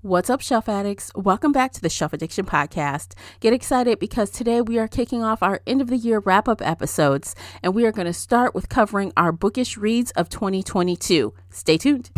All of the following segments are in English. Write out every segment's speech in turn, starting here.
What's up, Shelf Addicts? Welcome back to the Shelf Addiction Podcast. Get excited because today we are kicking off our end of the year wrap-up episodes, and we are going to start with covering our bookish reads of 2022. Stay tuned.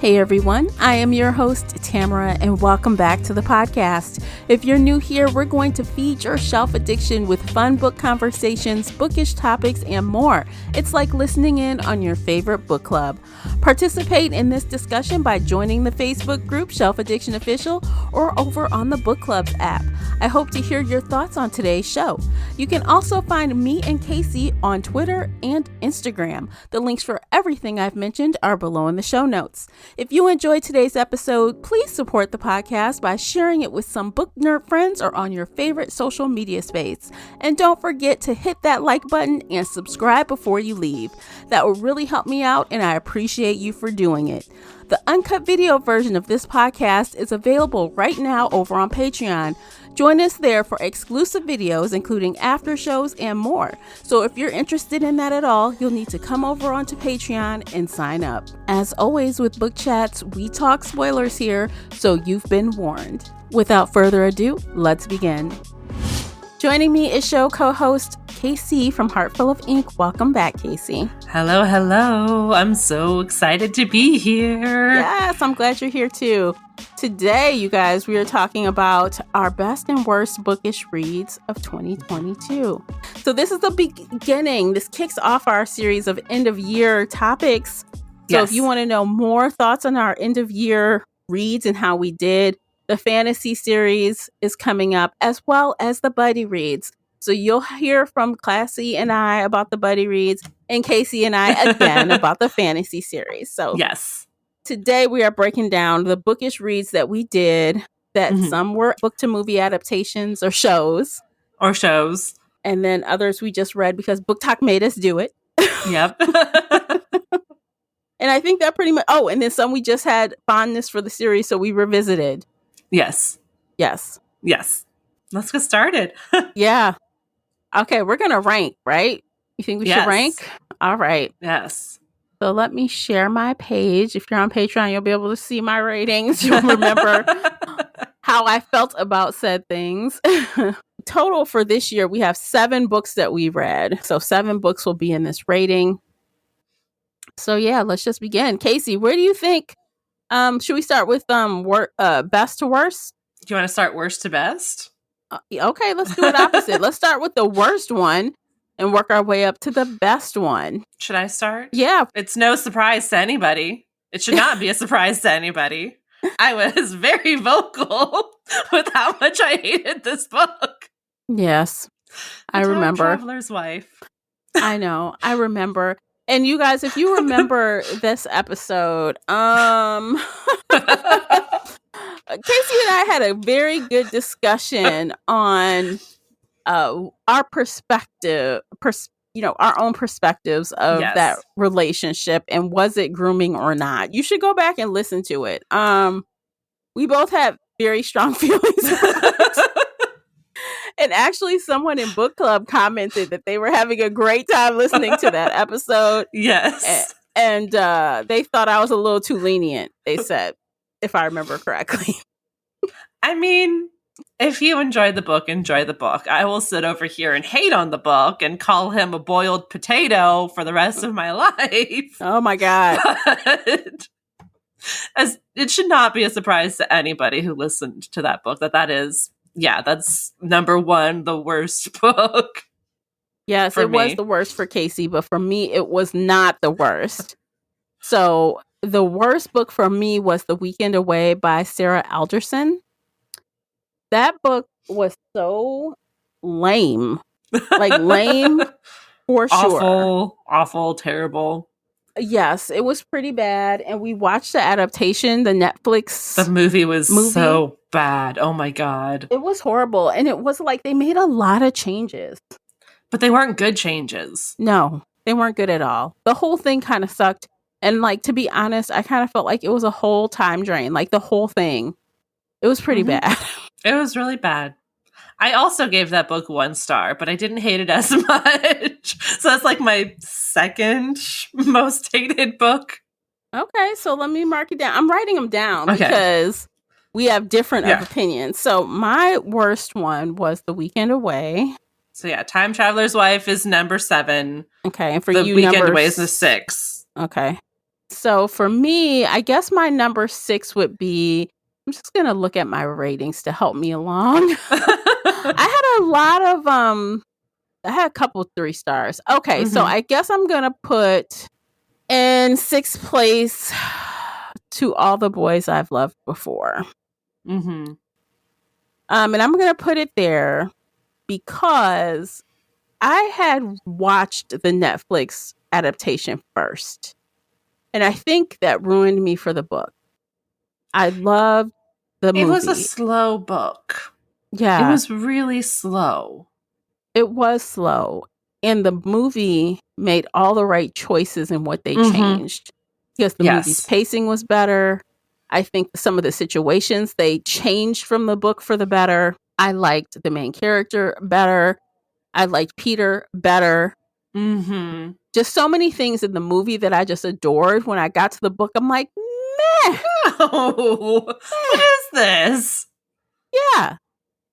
Hey everyone, I am your host, Tamara, and welcome back to the podcast. If you're new here, we're going to feed your shelf addiction with fun book conversations, bookish topics, and more. It's like listening in on your favorite book club. Participate in this discussion by joining the Facebook group Shelf Addiction Official or over on the Book Clubs app. I hope to hear your thoughts on today's show. You can also find me and Casey on Twitter and Instagram. The links for everything I've mentioned are below in the show notes. If you enjoyed today's episode, please support the podcast by sharing it with some book nerd friends or on your favorite social media space. And don't forget to hit that like button and subscribe before you leave. That will really help me out, and I appreciate you for doing it. The uncut video version of this podcast is available right now over on Patreon. Join us there for exclusive videos, including after shows and more. So if you're interested in that at all, you'll need to come over onto Patreon and sign up. As always with Book Chats, we talk spoilers here, so you've been warned. Without further ado, let's begin. Joining me is show co-host Casey from Heartful of Ink. Welcome back, Casey. Hello. I'm so excited to be here. Yes, I'm glad you're here too. Today, you guys, we are talking about our best and worst bookish reads of 2022. So this is the beginning. This kicks off our series of end of year topics. So If you want to know more thoughts on our end of year reads and how we did, the fantasy series is coming up, as well as the buddy reads. So you'll hear from Classy and I about the buddy reads, and Casey and I again about the fantasy series. So yes. Today we are breaking down the bookish reads that we did, that some were book to movie adaptations or shows. And then others we just read because Book Talk made us do it. Yep. And I think that pretty much, and then some we just had fondness for the series, so we revisited. Yes. Let's get started. Yeah. Okay, we're going to rank, right? You think we should rank? All right. Yes. So let me share my page. If you're on Patreon, you'll be able to see my ratings. You'll remember how I felt about said things. Total for this year, we have 7 books that we read. So 7 books will be in this rating. So yeah, let's just begin. Casey, where do you think? Should we start with best to worst? Do you want to start worst to best? Okay, let's do it opposite. Let's start with the worst one and work our way up to the best one. Should I start? Yeah. It's no surprise to anybody. It should not be a surprise to anybody. I was very vocal with how much I hated this book. Yes, I remember. Traveler's Wife. I know. I remember. And you guys, if you remember this episode, Casey and I had a very good discussion on our perspective, our own perspectives of that relationship and was it grooming or not. You should go back and listen to it. We both had very strong feelings. And actually someone in book club commented that they were having a great time listening to that episode. Yes. And they thought I was a little too lenient, they said, if I remember correctly. I mean, if you enjoy the book, enjoy the book. I will sit over here and hate on the book and call him a boiled potato for the rest of my life. Oh my God. But as it should not be a surprise to anybody who listened to that book that is, that's number one, the worst book. Yes, it was the worst for Casey, but for me, it was not the worst. So the worst book for me was The Weekend Away by Sarah Alderson. That book was so lame. Like lame for sure. Awful, terrible. Yes, it was pretty bad. And we watched the adaptation, the Netflix. The movie was so bad. Oh my God. It was horrible. And it was like they made a lot of changes. But they weren't good changes. No, they weren't good at all. The whole thing kind of sucked. And like, to be honest, I kind of felt like it was a whole time drain. Like the whole thing. It was pretty bad. It was really bad. I also gave that book 1 star, but I didn't hate it as much. So that's like my second most hated book. Okay, so let me mark it down. I'm writing them down Okay. because we have different Yeah. opinions. So my worst one was The Weekend Away. So yeah, Time Traveler's Wife is number 7. Okay, and for The you, Weekend Away is the 6. Okay. So for me, I guess my number 6 would be, I'm just going to look at my ratings to help me along. I had a couple 3 stars. Okay, so I guess I'm going to put in 6th place To All the Boys I've Loved Before. Mm-hmm. And I'm going to put it there because I had watched the Netflix adaptation first. And I think that ruined me for the book. I loved the movie. It was a slow book. Yeah. It was really slow. It was slow. And the movie made all the right choices in what they changed. Because the movie's pacing was better. I think some of the situations they changed from the book for the better. I liked the main character better. I liked Peter better. Mm-hmm. Just so many things in the movie that I just adored. When I got to the book, I'm like, meh. Oh, what is this? Yeah.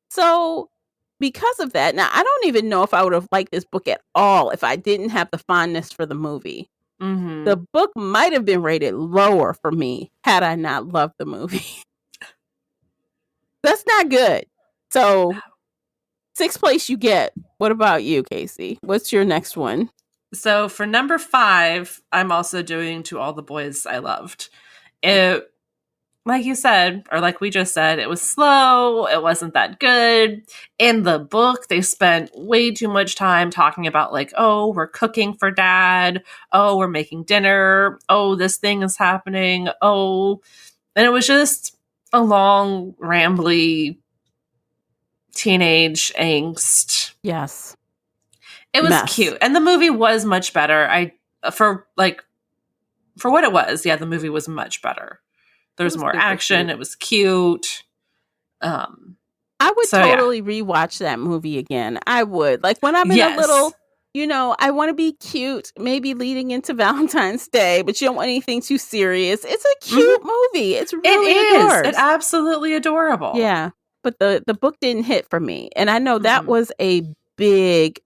So because of that, now I don't even know if I would have liked this book at all if I didn't have the fondness for the movie. Mm-hmm. The book might have been rated lower for me had I not loved the movie. That's not good. So 6th place you get. What about you, Casey? What's your next one? So for number 5, I'm also doing To All the Boys I Loved. It, like you said, or like we just said, it was slow. It wasn't that good. In the book, they spent way too much time talking about like, oh, we're cooking for Dad. Oh, we're making dinner. Oh, this thing is happening. Oh, and it was just a long, rambly teenage angst. Yes. It was cute. And the movie was much better. For what it was, yeah, the movie was much better. There was more action. Cute. It was cute. I would totally rewatch that movie again. I would. Like when I'm in a little, I want to be cute, maybe leading into Valentine's Day, but you don't want anything too serious. It's a cute movie. It's really adorable. It's absolutely adorable. Yeah. But the book didn't hit for me. And I know that was a big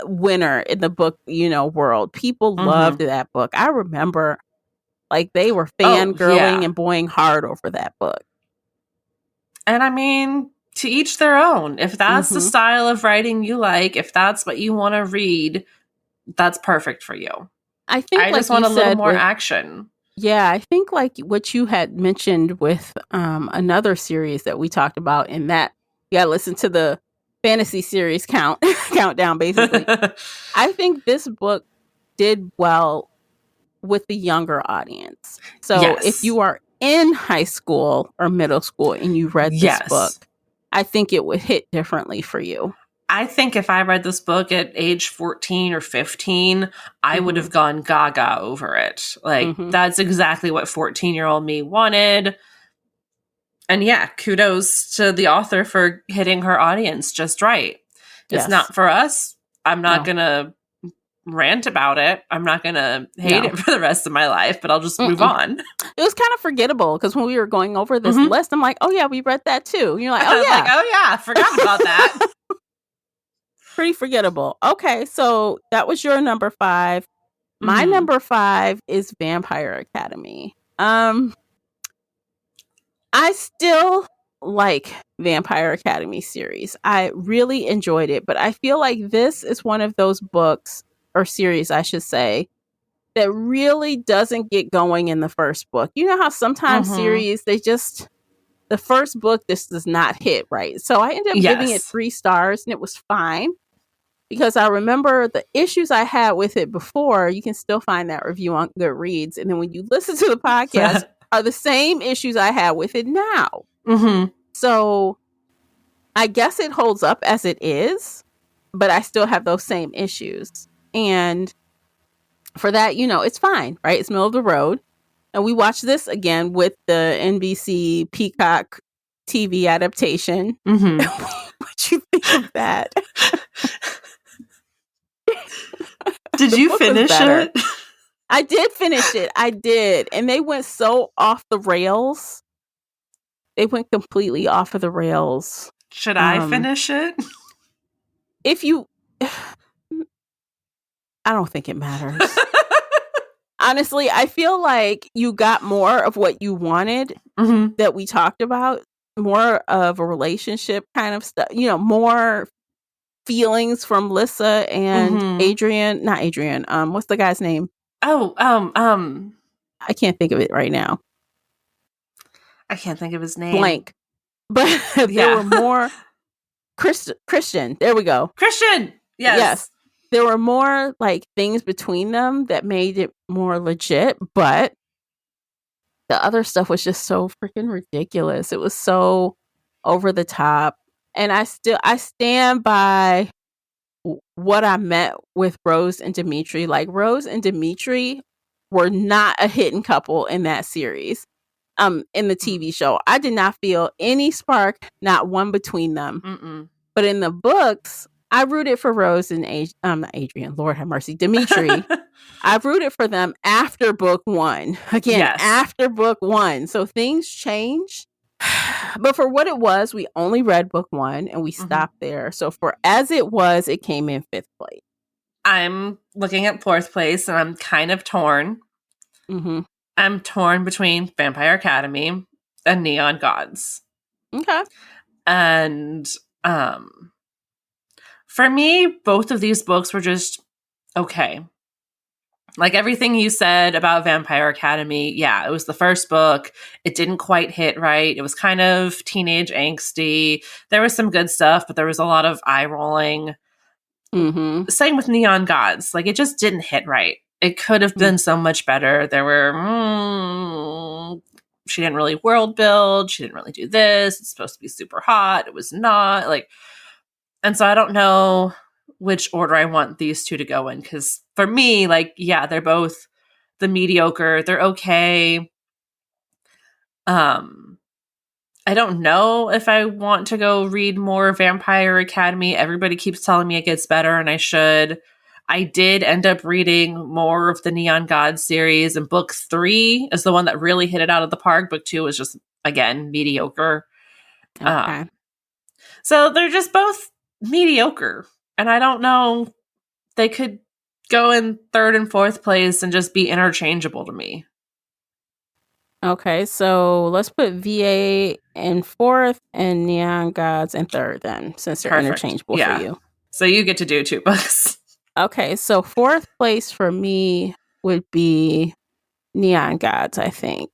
winner in the book, world. People loved that book. I remember like they were fangirling and boying hard over that book. And I mean, to each their own. If that's the style of writing you like, if that's what you want to read, that's perfect for you. I think I just want a little more action. Yeah, I think like what you had mentioned with another series that we talked about in that you got to listen to the fantasy series countdown, basically. I think this book did well with the younger audience. So if you are in high school or middle school and you read this book, I think it would hit differently for you. I think if I read this book at age 14 or 15, I would have gone gaga over it. Like, that's exactly what 14-year-old me wanted. And yeah, kudos to the author for hitting her audience just right. It's not for us. I'm not going to rant about it. I'm not going to hate it for the rest of my life, but I'll just move on. It was kind of forgettable because when we were going over this list, I'm like, oh yeah, we read that too. And you're like, oh yeah. Forgot about that. Pretty forgettable. Okay, so that was your number 5. My number 5 is Vampire Academy. I still like Vampire Academy series. I really enjoyed it, but I feel like this is one of those books or series, I should say, that really doesn't get going in the first book. You know how sometimes series, the first book just does not hit right. So I ended up giving it 3 stars and it was fine. Because I remember the issues I had with it before, you can still find that review on Goodreads. And then when you listen to the podcast, are the same issues I have with it now. So I guess it holds up as it is, but I still have those same issues. And for that, it's fine, right? It's middle of the road. And we watched this again with the NBC Peacock TV adaptation, which did you think of that? Did you finish it? I did finish it. I did. And they went so off the rails. They went completely off of the rails. Should I finish it? If you... I don't think it matters. Honestly, I feel like you got more of what you wanted that we talked about. More of a relationship kind of stuff. You know, more feelings from Lissa and Adrian. Not Adrian. What's the guy's name? Oh, I can't think of it right now. I can't think of his name. Blank. But there were more... Christian. There we go. Christian. Yes. There were more like things between them that made it more legit, but the other stuff was just so freaking ridiculous. It was so over the top. And I stand by what I meant with Rose and Dimitri. Like, Rose and Dimitri were not a hidden couple in that series. In the TV show, I did not feel any spark, not one between them. But in the books, I rooted for Rose and not Adrian, Lord have mercy, Dimitri. I've rooted for them after book 1. Again, after book 1. So things change. But for what it was, we only read book 1 and we stopped there. So for as it was, it came in 5th place. I'm looking at 4th place and I'm kind of torn. I'm torn between Vampire Academy and Neon Gods. Okay. And for me, both of these books were just okay. Like everything you said about Vampire Academy, yeah, it was the first book. It didn't quite hit right. It was kind of teenage angsty. There was some good stuff, but there was a lot of eye rolling. Same with Neon Gods. Like, it just didn't hit right. It could have been so much better. There were, she didn't really world build. She didn't really do this. It's supposed to be super hot. It was not. Like, and so I don't know which order I want these two to go in. Because for me, like, yeah, they're both the mediocre. They're okay. I don't know if I want to go read more Vampire Academy. Everybody keeps telling me it gets better and I should. I did end up reading more of the Neon Gods series, and book 3 is the one that really hit it out of the park. Book 2 was just, again, mediocre. Okay. So they're just both mediocre. And I don't know, they could go in 3rd and 4th place and just be interchangeable to me. Okay, so let's put VA in 4th and Neon Gods in 3rd then, since they're interchangeable for you. So you get to do 2 books. Okay, so 4th place for me would be Neon Gods, I think.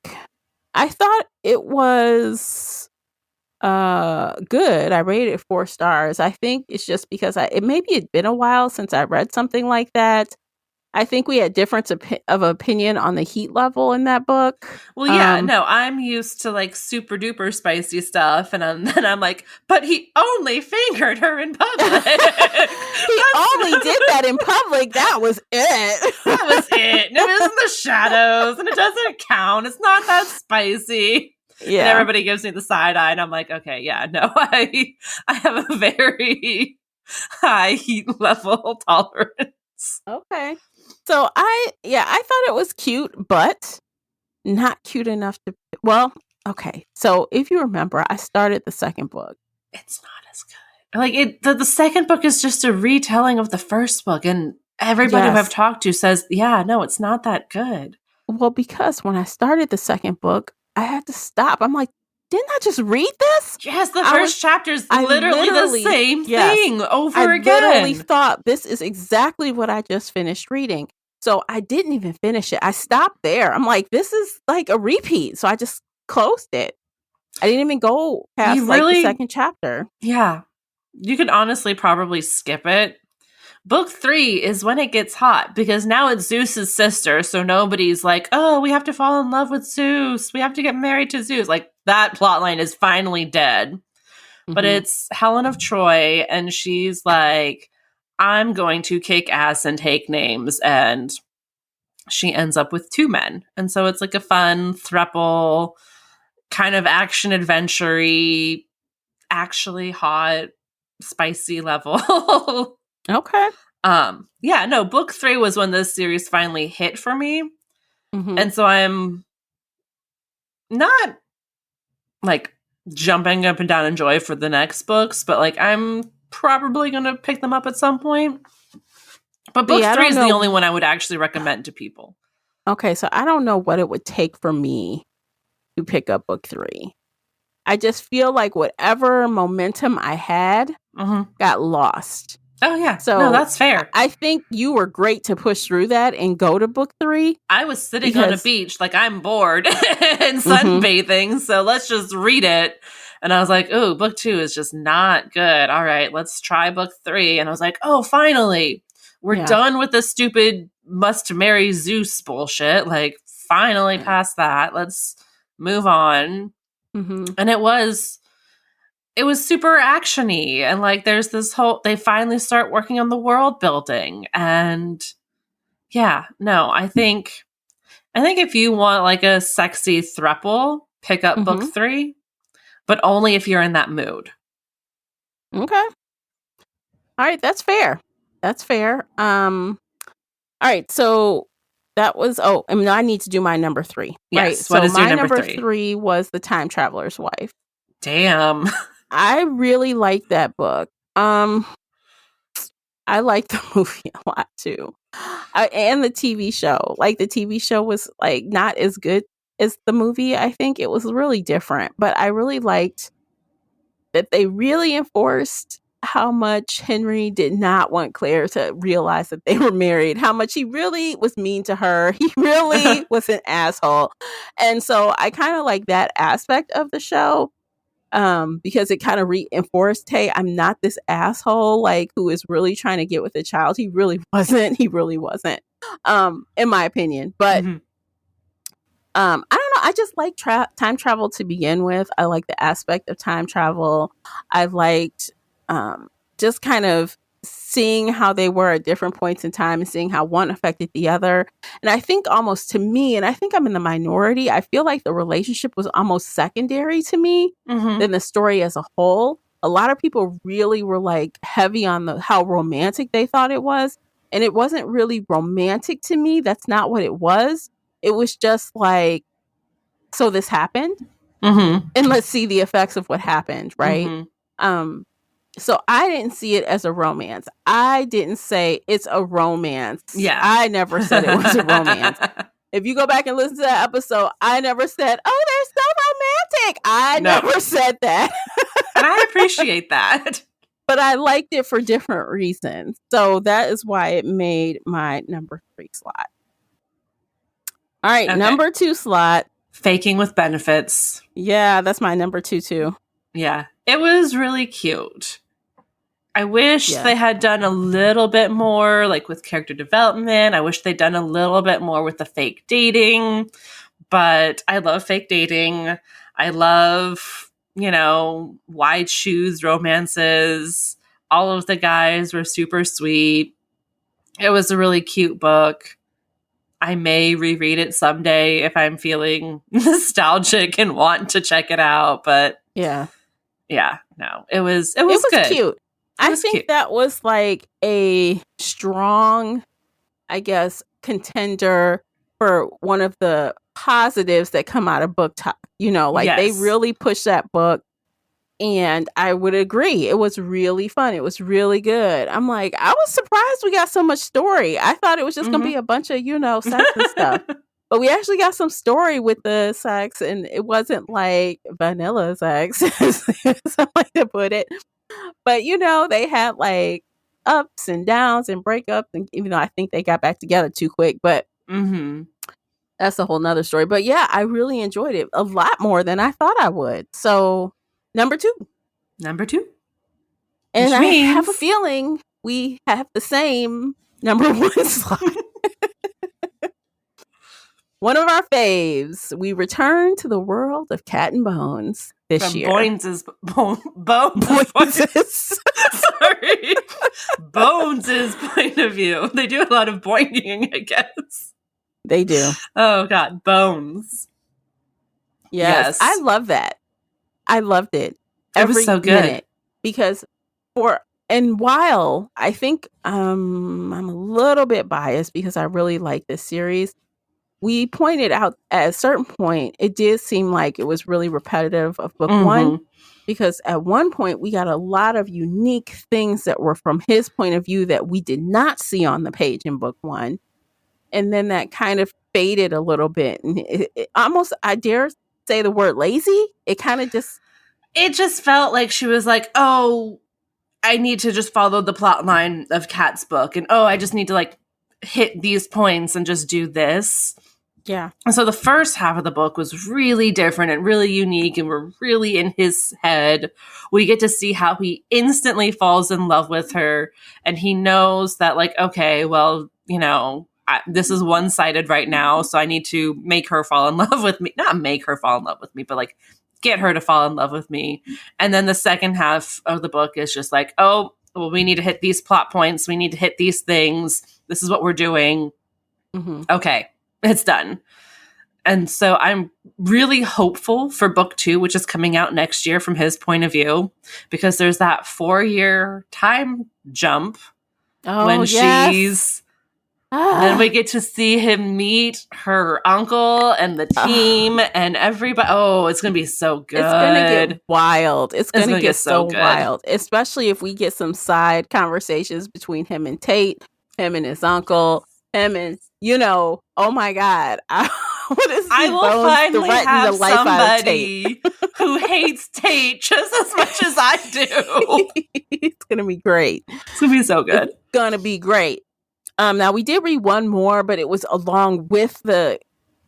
I thought it was good. I rated it 4 stars. I think it's just because it maybe it'd been a while since I read something like that. I think we had difference of opinion on the heat level in that book. Well, yeah, no, I'm used to like super duper spicy stuff, and then I'm like, but he only fingered her in public. He only did that in public. That was it. That was it. And it was in the shadows, and it doesn't count. It's not that spicy. Yeah. And everybody gives me the side eye, and I'm like, okay, yeah, no, I have a very high heat level tolerance. Okay. So I thought it was cute, but not cute enough to, well, okay. So if you remember, I started the 2nd book. It's not as good. Like the 2nd book is just a retelling of the 1st book, and everybody who I've talked to says, yeah, no, it's not that good. Well, because when I started the 2nd book, I had to stop. I'm like, didn't I just read this? Yes, the first chapter is literally the same thing over again. I literally thought this is exactly what I just finished reading. So I didn't even finish it. I stopped there. I'm like, this is like a repeat. So I just closed it. I didn't even go past the 2nd chapter. Yeah. You could honestly probably skip it. Book 3 is when it gets hot, because now it's Zeus's sister. So nobody's like, oh, we have to fall in love with Zeus. We have to get married to Zeus. Like, that plotline is finally dead. But it's Helen of Troy, and she's like, I'm going to kick ass and take names. And she ends up with 2 men. And so it's like a fun throuple, kind of action adventure-y, actually hot spicy level. Okay. Yeah, no, book 3 was when this series finally hit for me. Mm-hmm. And so I'm not like jumping up and down in joy for the next books, but like I'm probably going to pick them up at some point. But book See, I 3 don't is the know. only one I would actually recommend to people. Okay, so I don't know what it would take for me to pick up book 3. I just feel like whatever momentum I had got lost. Oh, yeah. So no, that's fair. I think you were great to push through that and go to book 3. I was sitting on a beach, like I'm bored and sunbathing, so let's just read it. And I was like, oh, book 2 is just not good. All right, let's try book 3. And I was like, oh, finally, we're done with the stupid must marry Zeus bullshit. Like, finally past that. Let's move on. And it was super actiony, and like there's this whole, they finally start working on the world building, and yeah, no, I think if you want like a sexy throuple, pick up book 3, but only if you're in that mood. Okay. All right, that's fair. That's fair. All right, so that was and I need to do my number 3. Yes, right? What So is your my number number 3 was The Time Traveler's Wife. Damn. I really like that book. I like the movie a lot too. And the TV show. Like the TV show was like not as good as the movie. I think it was really different, but I really liked that they really enforced how much Henry did not want Claire to realize that they were married, how much he really was mean to her. He really was an asshole. And so I kind of like that aspect of the show. Because it kind of reinforced, hey, I'm not this asshole like who is really trying to get with a child. He really wasn't. In my opinion. But I don't know. I just like time travel to begin with. I like the aspect of time travel. I liked just kind of seeing how they were at different points in time and seeing how one affected the other. And I think almost to me, and I think I'm in the minority, I feel like the relationship was almost secondary to me than the story as a whole. A lot of people really were like heavy on how romantic they thought it was. And it wasn't really romantic to me. That's not what it was. It was just like, so this happened and let's see the effects of what happened. Right. So I didn't see it as a romance. I didn't say it's a romance. Yeah. I never said it was a romance. If you go back and listen to that episode, I never said, oh, they're so romantic. I never said that. And I appreciate that. But I liked it for different reasons. So that is why it made my number 3 slot. All right, okay. Number 2 slot. Faking with Benefits. Yeah, that's my number 2 too. Yeah, it was really cute. I wish they had done a little bit more, like with character development. I wish they'd done a little bit more with the fake dating. But I love fake dating. I love, wide shoes romances. All of the guys were super sweet. It was a really cute book. I may reread it someday if I'm feeling nostalgic and want to check it out. But yeah, no, it was good. Cute. I think that was like a strong, I guess, contender for one of the positives that come out of book talk. They really pushed that book. And I would agree. It was really fun. It was really good. I'm like, I was surprised we got so much story. I thought it was just going to be a bunch of, sex and stuff. But we actually got some story with the sex, and it wasn't like vanilla sex, something like to put it. But, they had like ups and downs and breakups. And even though I think they got back together too quick, but that's a whole nother story. But yeah, I really enjoyed it a lot more than I thought I would. So number 2. And I have a feeling we have the same number 1 slot. One of our faves. We return to the world of Cat and Bones this year. Bones' sorry. Bones' point of view. They do a lot of boinging, I guess. They do. Oh, God. Bones. Yes. I love that. I loved it. It was so good. Because while I think I'm a little bit biased because I really like this series, we pointed out at a certain point, it did seem like it was really repetitive of book one, because at one point we got a lot of unique things that were from his point of view that we did not see on the page in book one. And then that kind of faded a little bit. And it almost, I dare say the word lazy. It kind of just... It just felt like she was like, oh, I need to just follow the plot line of Kat's book. And, oh, I just need to like hit these points and just do this. Yeah. And so the first half of the book was really different and really unique, and we're really in his head. We get to see how he instantly falls in love with her, and he knows that, like, okay, well, you know, this is one-sided right now, so I need to make her fall in love with me. Not make her fall in love with me, but like get her to fall in love with me. And then the second half of the book is just like, oh, well, we need to hit these plot points. We need to hit these things. This is what we're doing. Okay. It's done. And so I'm really hopeful for book 2, which is coming out next year from his point of view, because there's that 4-year time jump when she's... Then we get to see him meet her uncle and the team and everybody. Oh, it's going to be so good. It's going to get wild. It's going to get so wild, especially if we get some side conversations between him and Tate, him and his uncle, him and, you know, oh my God. I will finally have somebody who hates Tate just as much as I do. It's going to be great. It's going to be so good. It's going to be great. Now we did read one more, but it was along with the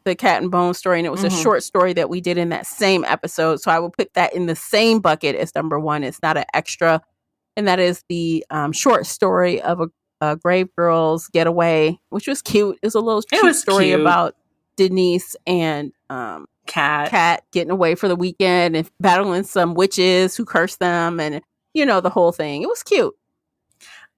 Cat and Bone story, and it was a short story that we did in that same episode. So I will put that in the same bucket as number 1. It's not an extra, and that is the short story of a Grave Girls Getaway, which was cute. It was a little cute story about Denise and Cat getting away for the weekend and battling some witches who cursed them, and you know, the whole thing. It was cute.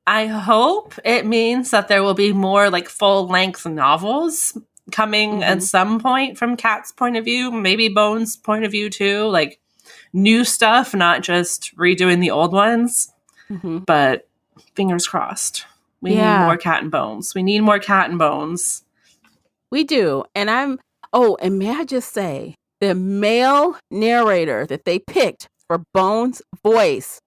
I hope it means that there will be more like full-length novels coming at some point from Kat's point of view, maybe Bone's point of view too, like new stuff, not just redoing the old ones. But fingers crossed. We need more Cat and Bones. We need more Cat and Bones. We do. And and may I just say, the male narrator that they picked for Bone's voice,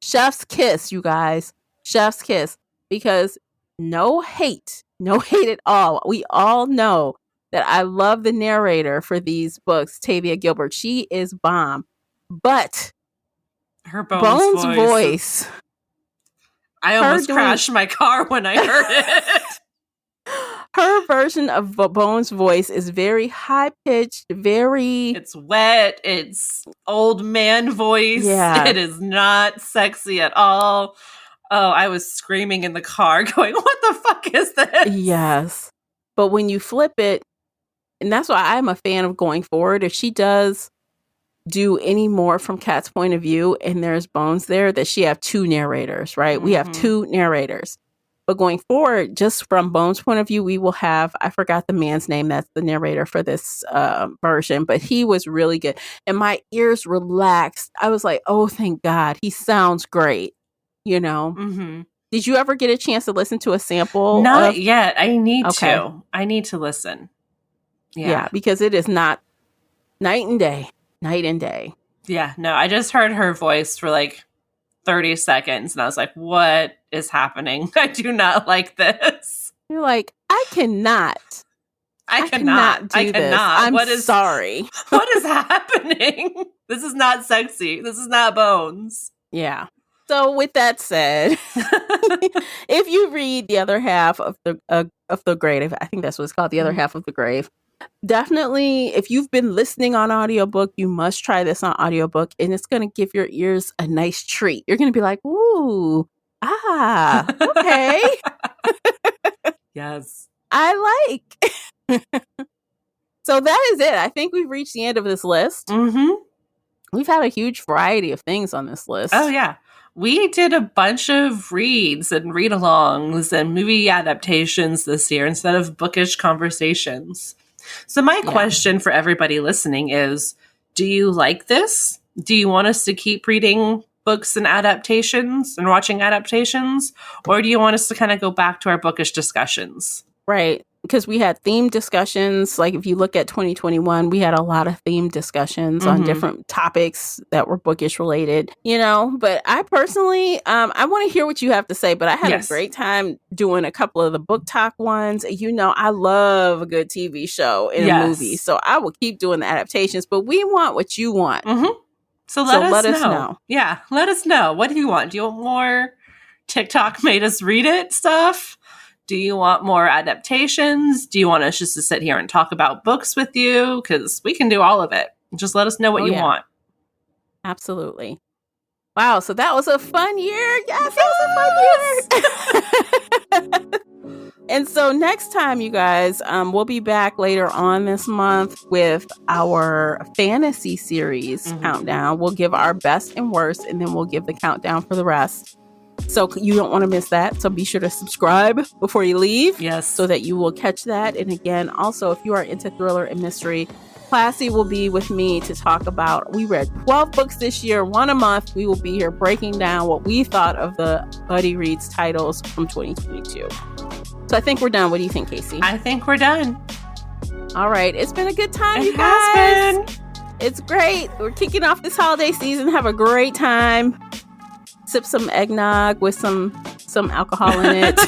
chef's kiss, you guys. Chef's kiss, because no hate at all. We all know that I love the narrator for these books, Tavia Gilbert. She is bomb, but her Bones voice. I almost crashed my car when I heard it. Her version of Bone's voice is very high pitched, it's wet, it's old man voice. Yeah. It is not sexy at all. Oh, I was screaming in the car going, what the fuck is this? Yes. But when you flip it, and that's why I'm a fan of going forward, if she does do any more from Kat's point of view and there's Bones there, that she have 2 narrators, right? We have 2 narrators. But going forward, just from Bones' point of view, we will have, I forgot the man's name that's the narrator for this version, but he was really good. And my ears relaxed. I was like, oh, thank God. He sounds great. You know, Did you ever get a chance to listen to a sample? Not yet. I need to. I need to listen. Yeah, because it is not night and day. Yeah, no, I just heard her voice for like 30 seconds and I was like, what is happening? I do not like this. You're like, I cannot do this. I'm sorry. What is happening? This is not sexy. This is not Bones. Yeah. So with that said, if you read the other half of the grave, I think that's what it's called, the other half of the grave, definitely, if you've been listening on audiobook, you must try this on audiobook, and it's going to give your ears a nice treat. You're going to be like, ooh, okay. Yes. I like. So that is it. I think we've reached the end of this list. We've had a huge variety of things on this list. Oh, yeah. We did a bunch of reads and read-alongs and movie adaptations this year instead of bookish conversations. So my question for everybody listening is, do you like this? Do you want us to keep reading books and adaptations and watching adaptations? Or do you want us to kind of go back to our bookish discussions? Right. Because we had theme discussions. Like if you look at 2021, we had a lot of theme discussions on different topics that were bookish related, but I personally, I want to hear what you have to say, but I had a great time doing a couple of the book talk ones. I love a good TV show and a movie. So I will keep doing the adaptations, but we want what you want. So let us know. Yeah. Let us know. What do you want? Do you want more TikTok made us read it stuff? Do you want more adaptations? Do you want us just to sit here and talk about books with you? Because we can do all of it. Just let us know what you want. Absolutely. Wow. So that was a fun year. Yes, that was a fun year. And so next time, you guys, we'll be back later on this month with our fantasy series countdown. We'll give our best and worst, and then we'll give the countdown for the rest. So you don't want to miss that. So be sure to subscribe before you leave. Yes. So that you will catch that. And again, also, if you are into thriller and mystery, Classy will be with me to talk about, we read 12 books this year, one a month. We will be here breaking down what we thought of the Buddy Reads titles from 2022. So I think we're done. What do you think, Casey? I think we're done. All right. It's been a good time, you guys. Has been. It's great. We're kicking off this holiday season. Have a great time. Sip some eggnog with some alcohol in it.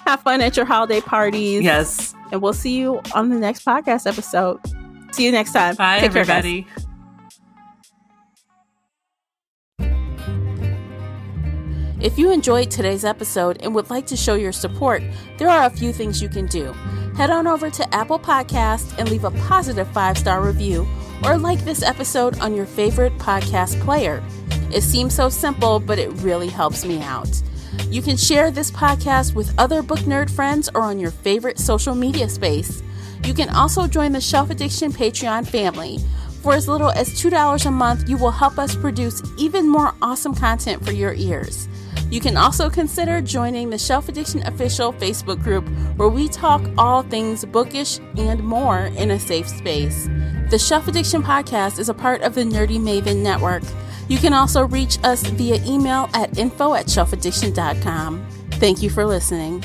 Have fun at your holiday parties. Yes. And we'll see you on the next podcast episode. See you next time. Bye, Take everybody. Care, if you enjoyed today's episode and would like to show your support, there are a few things you can do. Head on over to Apple Podcasts and leave a positive 5-star review, or like this episode on your favorite podcast player. It seems so simple, but it really helps me out. You can share this podcast with other book nerd friends or on your favorite social media space. You can also join the Shelf Addiction Patreon family. For as little as $2 a month, you will help us produce even more awesome content for your ears. You can also consider joining the Shelf Addiction official Facebook group, where we talk all things bookish and more in a safe space. The Shelf Addiction podcast is a part of the Nerdy Maven Network. You can also reach us via email at info@shelfaddiction.com. Thank you for listening.